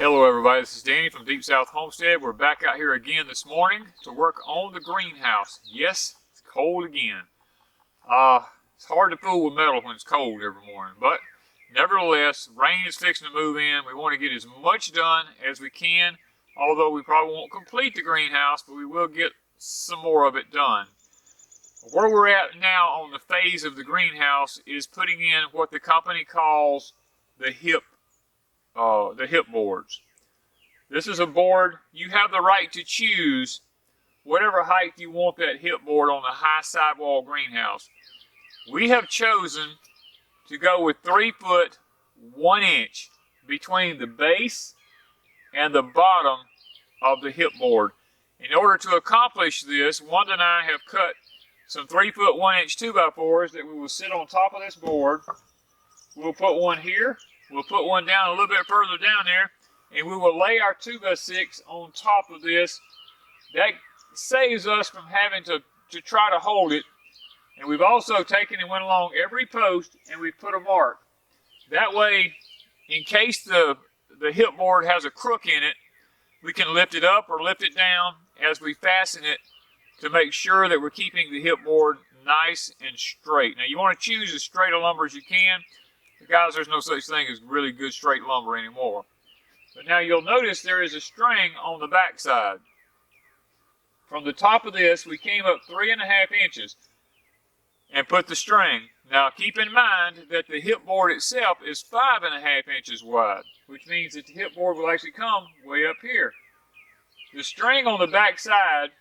Hello everybody, this is Danny from Deepsouth Homestead. We're back out here again this morning to work on the greenhouse. Yes, it's cold again. It's hard to fool with metal when it's cold every morning, but nevertheless, rain is fixing to move in. We want to get as much done as we can, although we probably won't complete the greenhouse, but we will get some more of it done. Where we're at now on the phase of the greenhouse is putting in what the company calls the hip boards. This is a board. You have the right to choose whatever height you want that hip board on the high sidewall greenhouse. We have chosen to go with 3 foot 1 inch between the base and the bottom of the hip board. In order to accomplish this, Wanda and I have cut some 3 foot 1 inch 2x4s that we will sit on top of this board. We'll put one here. We'll put one down a little bit further down there, and we will lay our 2x6 on top of this. That saves us from having to try to hold it. And we've also taken and went along every post and we've put a mark. That way, in case the hip board has a crook in it, we can lift it up or lift it down as we fasten it to make sure that we're keeping the hip board nice and straight. Now, you want to choose as straight a lumber as you can. Guys, there's no such thing as really good straight lumber anymore. But now you'll notice there is a string on the back side. From the top of this, we came up 3.5 inches and put the string. Now keep in mind that the hip board itself is 5.5 inches wide, which means that the hip board will actually come way up here. The string on the back side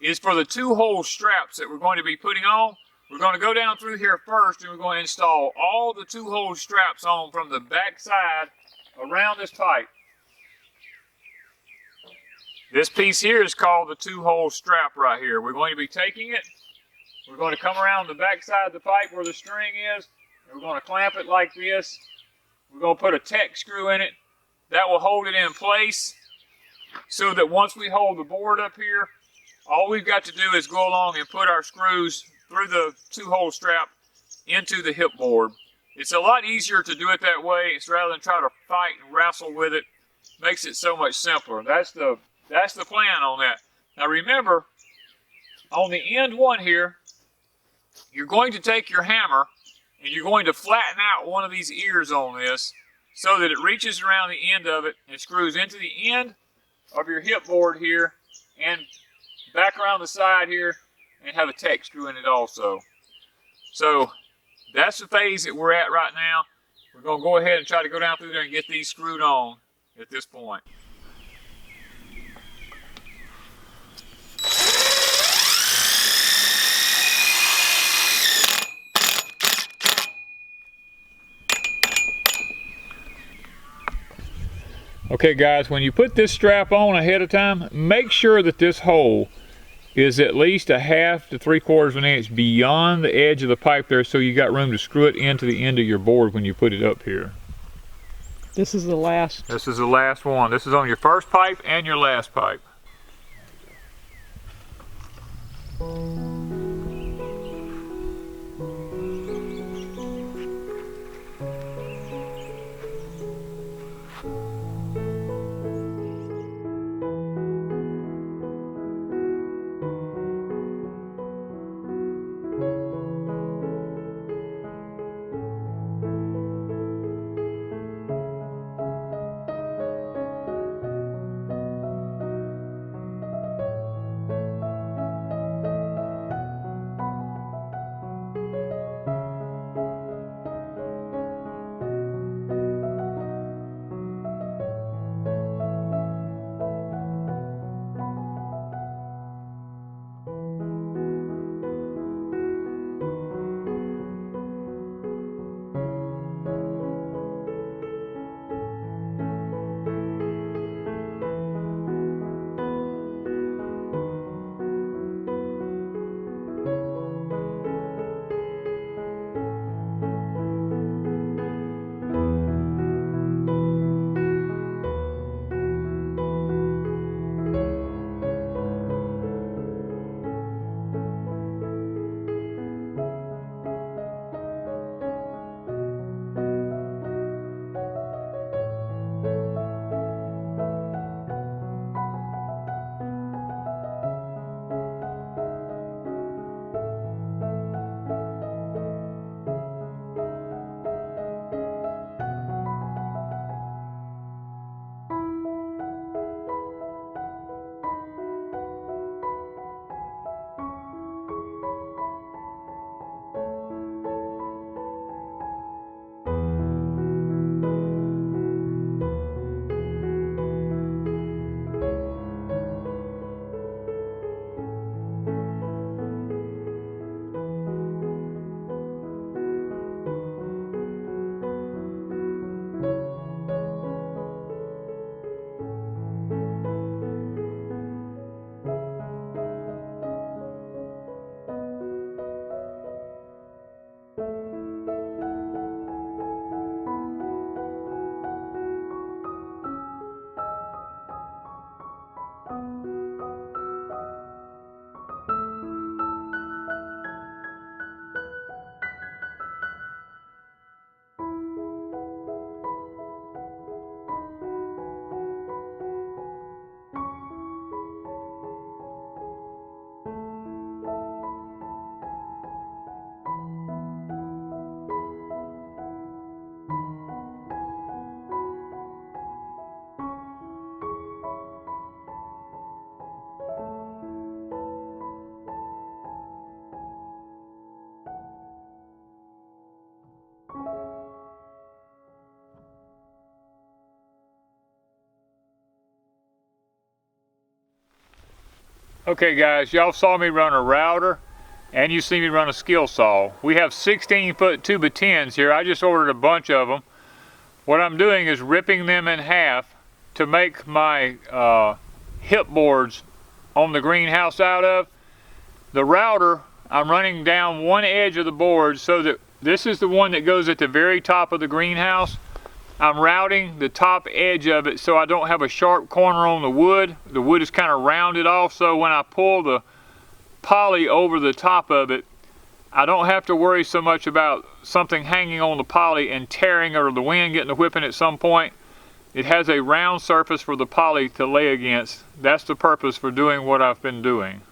is for the 2-hole straps that we're going to be putting on. We're going to go down through here first, and we're going to install all the 2-hole straps on from the back side around this pipe. This piece here is called the 2-hole strap right here. We're going to be taking it, we're going to come around the back side of the pipe where the string is, and we're going to clamp it like this. We're going to put a Tech screw in it. That will hold it in place so that once we hold the board up here, all we've got to do is go along and put our screws through the 2-hole strap into the hip board. It's a lot easier to do it that way. It's rather than try to fight and wrestle with it. Makes it so much simpler. That's the plan on that. Now remember, on the end one here, you're going to take your hammer and you're going to flatten out one of these ears on this so that it reaches around the end of it and screws into the end of your hip board here and back around the side here, and have a Tech screw in it also. So that's the phase that we're at right now. We're going to go ahead and try to go down through there and get these screwed on at this point. Okay guys, when you put this strap on ahead of time, make sure that this hole is at least 1/2 to 3/4 of an inch beyond the edge of the pipe there, so you got room to screw it into the end of your board when you put it up here. This is the last. This is the last one. This is on your first pipe and your last pipe. Okay guys, y'all saw me run a router and you see me run a skill saw. We have 16-foot 2x10s here. I just ordered a bunch of them. What I'm doing is ripping them in half to make my hip boards on the greenhouse out of. The router, I'm running down one edge of the board so that this is the one that goes at the very top of the greenhouse. I'm routing the top edge of it so I don't have a sharp corner on the wood. The wood is kind of rounded off, so when I pull the poly over the top of it, I don't have to worry so much about something hanging on the poly and tearing, or the wind getting a whipping at some point. It has a round surface for the poly to lay against. That's the purpose for doing what I've been doing.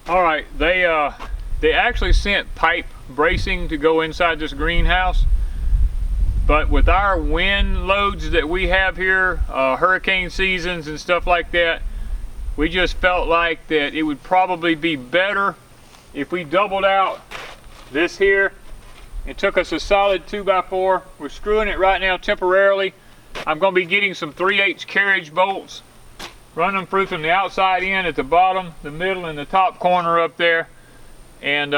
All right, they actually sent pipe bracing to go inside this greenhouse, but with our wind loads that we have here, hurricane seasons and stuff like that, we just felt like that it would probably be better if we doubled out this here. It took us a solid 2x4. We're screwing it right now temporarily. I'm going to be getting some 3/8 carriage bolts, run them through from the outside in at the bottom, the middle, and the top corner up there, and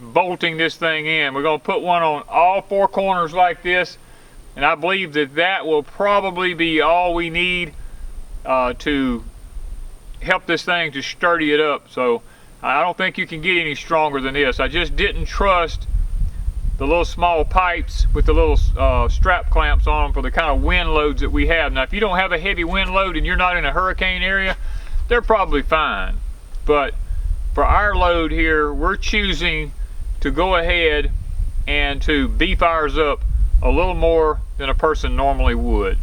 bolting this thing in. We're going to put one on all 4 corners like this, and I believe that that will probably be all we need to help this thing to sturdy it up. So I don't think you can get any stronger than this. I just didn't trust the little small pipes with the little strap clamps on them for the kind of wind loads that we have. Now, if you don't have a heavy wind load and you're not in a hurricane area, they're probably fine. But for our load here, we're choosing to go ahead and to beef ours up a little more than a person normally would.